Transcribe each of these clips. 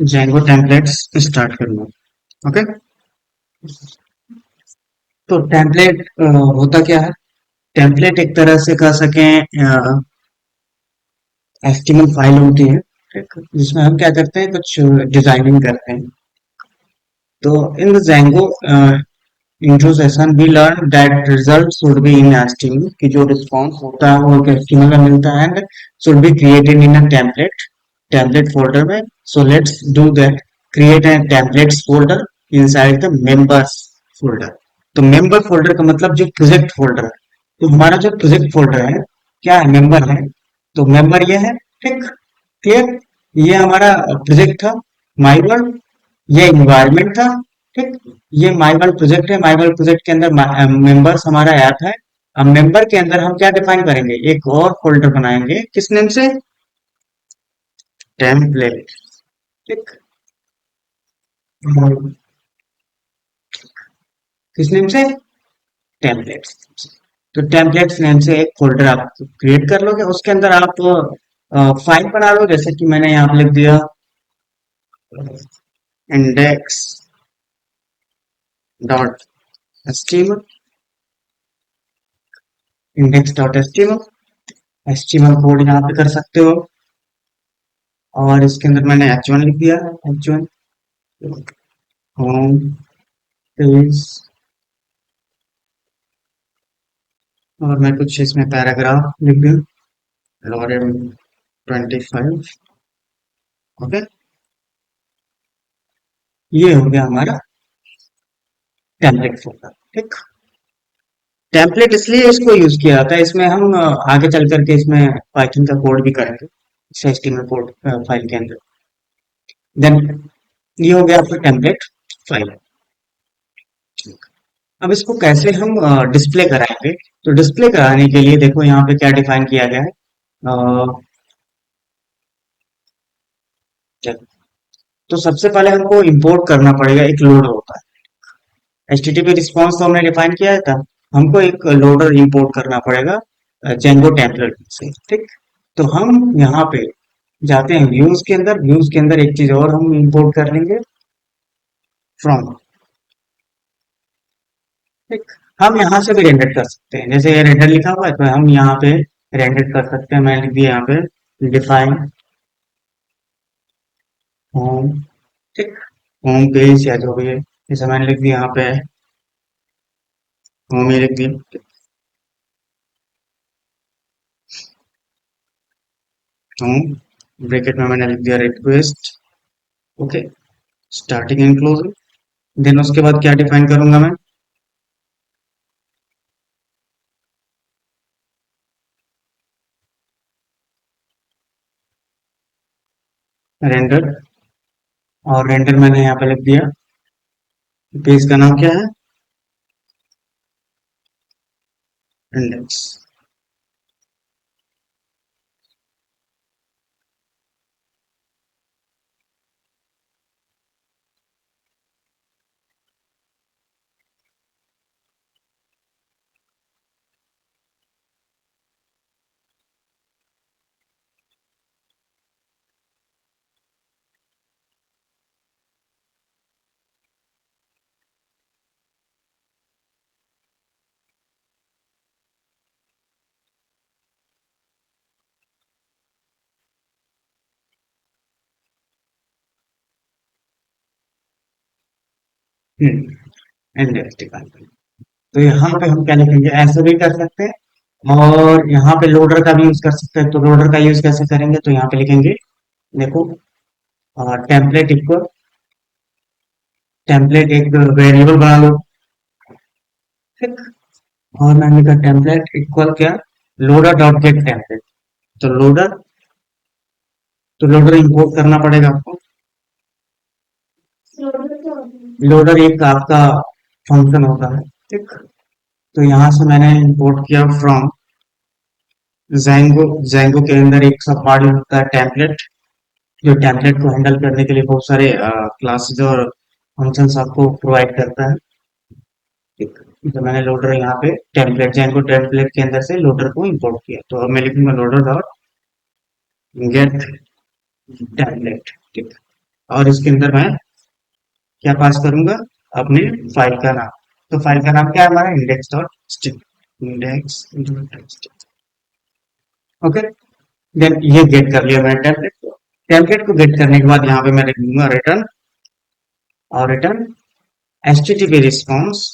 Django templates start करूंगा। Okay. तो template होता क्या है? टेम्पलेट एक तरह से कह सकें एचटीएमएल फाइल होती है, ठीक, जिसमें हम क्या करते हैं, कुछ डिजाइनिंग करते हैं। तो in Django intro session we learn that result should be in HTML, कि जो रिस्पॉन्स होता है वो एक एचटीएमएल में मिलता है and should be created in a template folder में। So let's do that, create a templates folder inside the members folder. तो मेंबर फोल्डर का मतलब जो प्रोजेक्ट फोल्डर है, तो हमारा जो प्रोजेक्ट फोल्डर है क्या है, मेंबर है। तो मेंबर ये है, ठीक, क्लियर। ये हमारा प्रोजेक्ट था माई वर्ल्ड, ये इन्वायरमेंट था, ठीक। ये माई वर्ल्ड प्रोजेक्ट है, माई वर्ल्ड प्रोजेक्ट के अंदर मेंबर्स हमारा ऐप है। अब मेंबर के अंदर हम क्या डिफाइन करेंगे, एक और फोल्डर बनाएंगे, किस नेम से, टेम्पलेट, ठीक। किस नेम से, टेम्पलेट्स। तो टेम्पलेट्स नेम से एक फोल्डर आप क्रिएट कर लोगे, उसके अंदर आप फाइल बना लो, जैसे कि मैंने यहाँ पे लिख दिया index dot HTML, index dot HTML, HTML code यहाँ पे कर सकते हो। और इसके अंदर मैंने h1 लिख दिया है, h1 होम पेज। और मैं कुछ इसमें पैराग्राफ लिख दूँ, लॉरेम 25। ओके, ये हो गया हमारा टेम्पलेट फोल्डर, ठीक। टेम्पलेट इसलिए इसको यूज किया जाता है, इसमें हम आगे चल करके इसमें पाइथन का कोड भी करेंगे, एचटीएमएल कोड फाइल के अंदर। देन ये हो गया आपका टेम्पलेट फाइल। अब इसको कैसे हम डिस्प्ले कराएंगे? तो डिस्प्ले कराने के लिए देखो यहाँ पे क्या डिफाइन किया गया है। चलो, तो सबसे पहले हमको इंपोर्ट करना पड़ेगा, एक लोडर होता है। एचटीटीपी रिस्पॉन्स तो हमने डिफाइन किया था, हमको एक लोडर इंपोर्ट करना पड़ेगा जेंगो टेम्पलेट से, ठीक। तो हम यहाँ पे जाते हैं व्यूज के अंदर, व्यूज के अंदर एक चीज और हम इंपोर्ट कर लेंगे, फ्रॉम, ठीक। हम यहाँ से भी रेंडर कर सकते हैं, जैसे ये रेंडर लिखा हुआ है तो हम यहाँ पे रेंडर कर सकते हैं। मैंने लिख दिया यहाँ पे डिफाइन होम, ठीक, होम पेज या जो भी है, जैसे मैंने लिख दिया यहाँ पे होम ही लिख दिया, होम, ब्रैकेट में मैंने लिख दिया request, okay, starting and closing. Then उसके बाद क्या डिफाइन करूंगा मैं, रेंडर। और रेंडर मैंने यहाँ पे लिख दिया, पेज का नाम क्या है, इंडेक्स। Index define. तो यहाँ पे हम क्या लिखेंगे, ऐसे भी कर सकते हैं और यहाँ पे लोडर का भी यूज कर सकते हैं। तो लोडर का यूज कैसे करेंगे, तो यहाँ पे लिखेंगे, देखो, टेम्पलेट इक्वल, टेम्पलेट एक वेरिएबल बना लो, ठीक। और मैंने लिखा टेम्पलेट इक्वल क्या, लोडर डॉट गेट टेम्पलेट। तो लोडर इंपोर्ट करना पड़ेगा आपको। लोडर एक आपका फंक्शन होता है, ठीक। तो यहाँ से मैंने इंपोर्ट किया फ्रॉम Django। Django के अंदर एक सब मॉड्यूल होता है टेम्पलेट, जो टेम्पलेट को हैंडल करने के लिए बहुत सारे क्लासेस और फंक्शंस आपको प्रोवाइड करता है, ठीक। तो मैंने लोडर यहाँ पे टेम्पलेट, Django टेम्पलेट के अंदर से लोडर को इंपोर्ट किया। तो अब मैं लिखूंगा लोडर डॉट गेट टेम्पलेट, ठीक। और इसके अंदर मैं क्या पास करूंगा, अपने फाइल का नाम। तो फाइल का नाम क्या है हमारा, index dot stick, index dot stick. Okay, then ये गेट कर लिया मैंने टेम्पलेट को। टेम्पलेट को गेट करने के बाद यहाँ पे मैं लिख दूंगा रिटर्न, और रिटर्न एचटीटीपी रिस्पॉन्स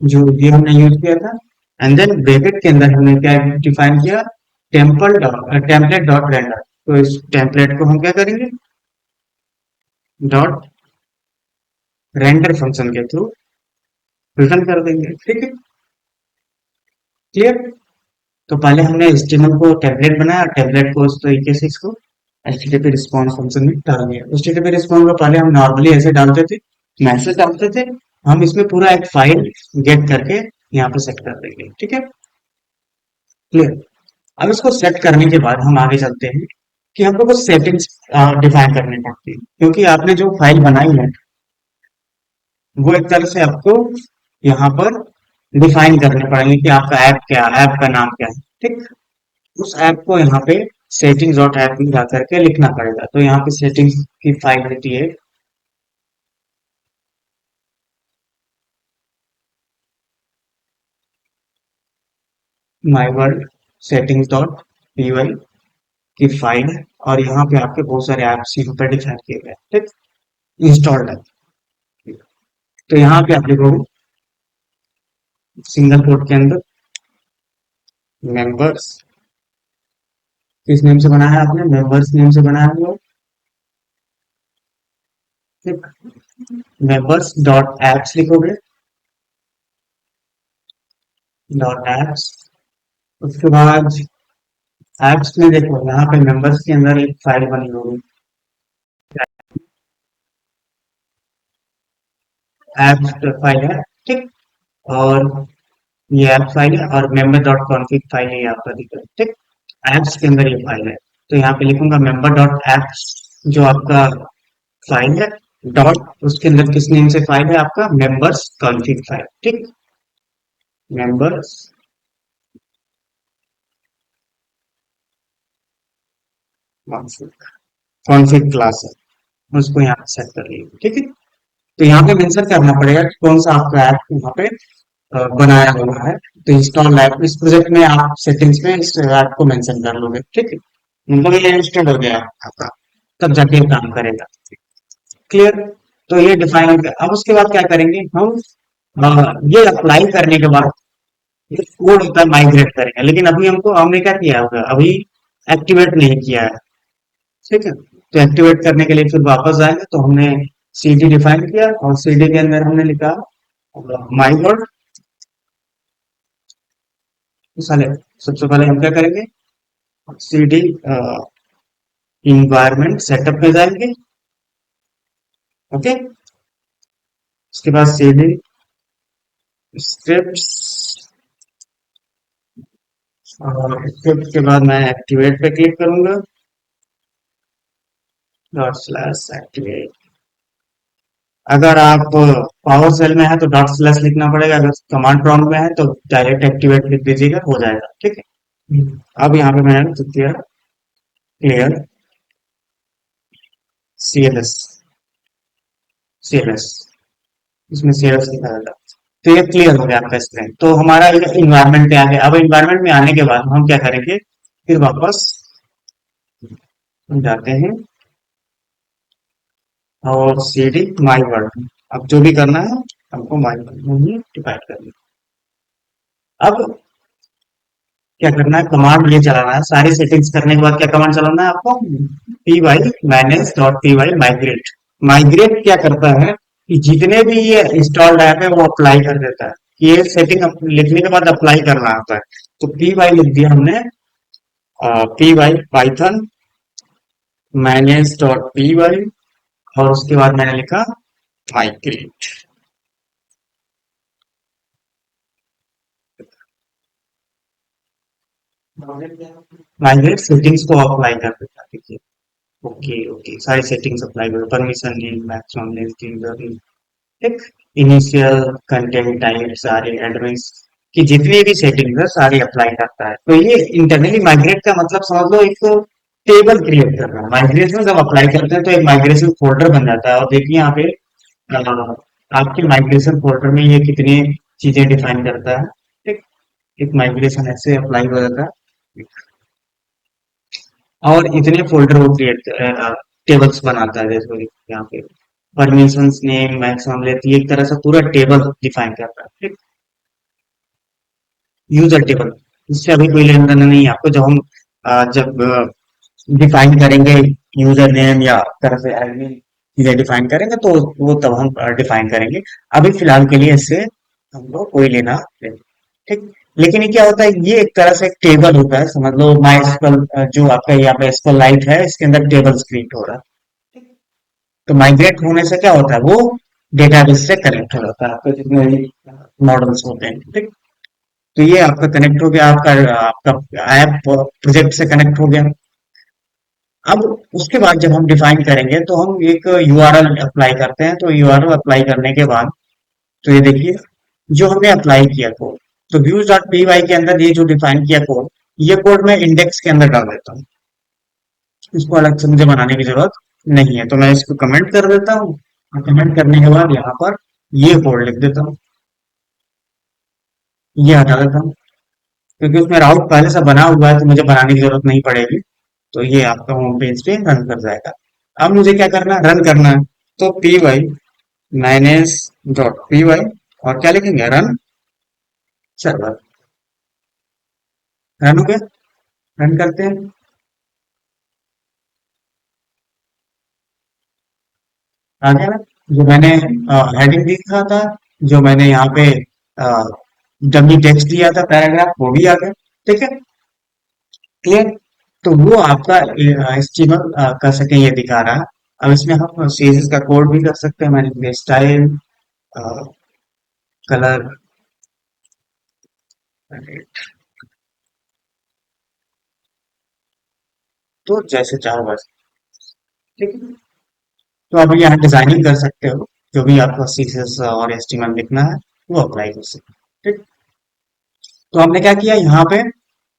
जो ये हमने यूज किया था, एंड देन ब्रैकेट के अंदर हमने क्या डिफाइन किया, टेम्पलेट डॉट रेंडर। तो इस टेम्पलेट को हम क्या करेंगे, डॉट रेंडर फंक्शन के थ्रू रिटर्न कर देंगे। ठीक है, क्लियर। तो पहले हमने HTML को टेम्पलेट बनाया और टेम्पलेट को उस तरीके से इसको HTTP रिस्पॉन्स फंक्शन में डाल दिया। HTTP रिस्पॉन्स को पहले हम नॉर्मली ऐसे डालते थे, मैसेज डालते थे, हम इसमें पूरा एक फाइल गेट करके यहाँ पे सेट कर देंगे। ठीक है, क्लियर। अब इसको सेट करने के बाद हम आगे चलते हैं कि हमको कुछ सेटिंग्स डिफाइन करनी पड़ती है, क्योंकि आपने जो फाइल बनाई है वो एक तरह से आपको यहाँ पर डिफाइन करने पड़ेंगे कि आपका ऐप क्या है, ऐप का नाम क्या है। ठीक, उस ऐप को यहाँ पे सेटिंग्स डॉट ऐप में जा करके लिखना पड़ेगा। तो यहाँ पे सेटिंग्स की फाइल होती है my world settings dot py की फाइल है, और यहाँ पे आपके बहुत सारे ऐप्स यहाँ पे डिफाइन किए गए हैं। ठीक, इंस्टॉल्ड है। तो यहाँ पे आप लिखोगे सिंगल कोट के अंदर मेंबर्स, किस नेम से बनाया है आपने, मेंबर्स नेम से बनाया हुआ। ठीक, मेंबर्स डॉट एप्स लिखोगे, डॉट एप्स। उसके बाद एप्स में देखो यहाँ पे मेंबर्स के अंदर एक फाइल बनी होगी, एप्स फाइल है। ठीक, और ये ऐप फाइल है, और मेंबर डॉट कॉन्फिग फाइल है आपका दिख रहा है। ठीक, एप्स के अंदर ये फाइल है। तो यहाँ पे लिखूंगा मेंबर डॉट एप्स जो आपका फाइल है, डॉट उसके अंदर किस नेम से फाइल है आपका, मेंबर्स कॉन्फिग फाइल। ठीक, मेंबर्स कॉन्फिग क्लास है, उसको यहाँ पे सेट कर लीजिए। ठीक है, तो यहाँ पे मेंशन करना पड़ेगा कि कौन सा आपका ऐप यहाँ पे बनाया हुआ है। तो इंस्टॉल ऐप, इस प्रोजेक्ट में आप सेटिंग्स में इस ऐप को मेंशन कर लोगे। ठीक है, मतलब ये इंस्टॉल हो गया आपका, तब जाके ये काम करेगा। क्लियर। तो ये डिफाइन हो गया। अब उसके बाद क्या करेंगे हम, ये अप्लाई करने के बाद ये कोड होता है माइग्रेट करेंगे, लेकिन अभी हमने क्या किया होगा, अभी एक्टिवेट नहीं किया है। ठीक है, तो एक्टिवेट करने के लिए फिर वापस आएंगे, तो हमने CD डिफाइन किया, और CD के अंदर हमने लिखा माई वर्ड। साले सबसे पहले हम क्या करेंगे, CD इन्वायरमेंट सेटअप में जाएंगे। ओके, उसके बाद CD स्क्रिप्ट, और स्क्रिप्ट के बाद मैं एक्टिवेट पे क्लिक करूंगा, डॉट स्लैश एक्टिवेट। अगर आप पावर सेल में है तो डॉट स्लैश लिखना पड़ेगा, अगर कमांड प्रॉम्प्ट में है तो डायरेक्ट एक्टिवेट लिख दीजिएगा, हो जाएगा। ठीक है, अब यहाँ पे मैंने लिख दिया क्लियर CLS, CLS, इसमें CLS लिखा जाएगा। तो ये क्लियर हो गया आपका स्क्रीन। तो हमारा इन्वायरमेंट पे आ गया। अब इन्वायरमेंट में आने के बाद हम क्या करेंगे, फिर वापस हम जाते हैं और CD माई वर्ड, अब जो भी करना है हमको माई वर्ड में ही डिवाइड करना है। अब क्या करना है, कमांड ये चलाना है। सारी सेटिंग्स करने के बाद क्या कमांड चलाना है आपको, py manage dot py migrate. Migrate क्या करता है कि जितने भी ये इंस्टॉल्ड ऐप है वो अप्लाई कर देता है, कि ये सेटिंग लिखने के बाद अप्लाई करना होता है। तो py लिख दिया हमने, py Python manage dot py, और उसके बाद मैंने लिखा माइग्रेट। माइग्रेट सेटिंग्स को अप्लाई कर देता है। देखिए, ओके ओके, सारी सेटिंग्स अप्लाई करो, परमिशन नेम, मैक्सिमम नेम, एक इनिशियल कंटेंट टाइप, सारे एडमिन्स की जितनी भी सेटिंग है सारी अप्लाई करता है। तो ये इंटरनली माइग्रेट का मतलब समझ लो, एक टेबल क्रिएट करना है। माइग्रेशन जब अप्लाई करते हैं तो एक माइग्रेशन फोल्डर बन जाता है, और देखिए यहाँ पे आपके माइग्रेशन फोल्डर में ये कितनी चीजें डिफाइन करता है। ठीक, एक माइग्रेशन ऐसे अप्लाई हो जाता है, और इतने फोल्डर वो क्रिएट टेबल्स बनाता है। जैसे यहाँ पे परमिशंस नेम मैक्सिमम लेती है, एक तरह से पूरा टेबल डिफाइन करता है। ठीक, यूजर टेबल, इससे अभी कोई लेन देन नहीं है आपको। जब हम जब डिफाइन करेंगे यूजर नेम या तरह से एडमिन चीजें डिफाइन करेंगे, तो वो तब हम डिफाइन करेंगे। अभी फिलहाल के लिए इससे हमको कोई लेना नहीं। ठीक, लेकिन ये क्या होता है, ये एक तरह से एक टेबल होता है, समझ लो माई एसक्यूएल जो आपका यहाँ पे एसक्यूएल लाइट है, इसके अंदर टेबल्स क्रिएट हो रहा है। तो माइग्रेट होने से क्या होता है, वो डेटाबेस से कनेक्ट हो जाता है, आपके जितने भी मॉडल्स होते हैं। ठीक, तो ये आपका कनेक्ट हो गया, आपका आपका ऐप प्रोजेक्ट से कनेक्ट हो गया। अब उसके बाद जब हम डिफाइन करेंगे तो हम एक यूआरएल अप्लाई करते हैं। तो यूआरएल अप्लाई करने के बाद, तो ये देखिए जो हमने अप्लाई किया कोड, तो व्यूज डॉट पी वाई के अंदर ये जो डिफाइन किया कोड, ये कोड मैं इंडेक्स के अंदर डाल देता हूँ। इसको अलग से मुझे बनाने की जरूरत नहीं है, तो मैं इसको कमेंट कर देता हूँ, और कमेंट करने के बाद यहाँ पर ये कोड लिख देता हूँ, ये हटा देता हूँ, क्योंकि उसमें राउट पहले से बना हुआ है, तो मुझे बनाने की जरूरत नहीं पड़ेगी। तो ये आपका होम पेज पे रन कर जाएगा। अब मुझे क्या करना है, रन करना है। तो P Y minus dot P Y, और क्या लिखेंगे, रन सर्वर। रन हो गया, रन करते हैं। आ गया ना, जो मैंने हेडिंग लिखा था, जो मैंने यहाँ पे डमी टेक्स्ट दिया था पैराग्राफ, वो भी आ गया। ठीक है, क्लियर। तो वो आपका एचटीएमएल कर सके ये दिखा रहा है। अब इसमें हम सीएसएस का कोड भी कर सकते हैं। मैंने स्टाइल, कलर, तो जैसे चाहो वैसे। ठीक है, तो आप यहाँ डिजाइनिंग कर सकते हो, जो भी आपको सीएसएस और एचटीएमएल लिखना है वो अप्लाई कर सकते हो। ठीक, तो हमने क्या किया यहाँ पे,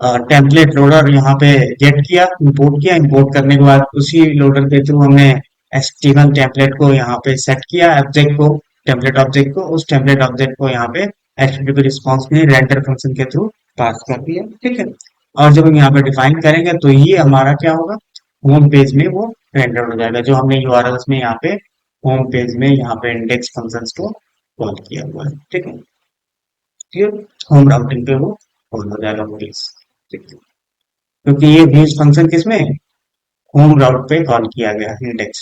टेम्पलेट लोडर यहाँ पे गेट किया, इंपोर्ट किया। इंपोर्ट करने के बाद उसी लोडर के थ्रू हमने एचटीएमएल टेम्पलेट को यहाँ पे सेट किया, ऑब्जेक्ट को, टेम्पलेट ऑब्जेक्ट को, उस टेम्पलेट ऑब्जेक्ट को यहाँ पे एचटीटीपी रिस्पॉन्स में रेंडर फंक्शन के थ्रू पास कर दिया। ठीक है, और जब हम यहाँ पे डिफाइन करेंगे तो ये हमारा क्या होगा, होम पेज में वो रेंडर हो जाएगा, जो हमने यूआरएल्स में यहाँ पे होम पेज में यहाँ पे इंडेक्स फंक्शंस को कॉल किया हुआ है। ठीक है, क्लियर। होम राउटिंग पे वो कॉल हो जाएगा पेज। ठीक है, क्योंकि ये व्यूज फंक्शन किसमें, होम राउट पे कॉल किया गया इंडेक्स।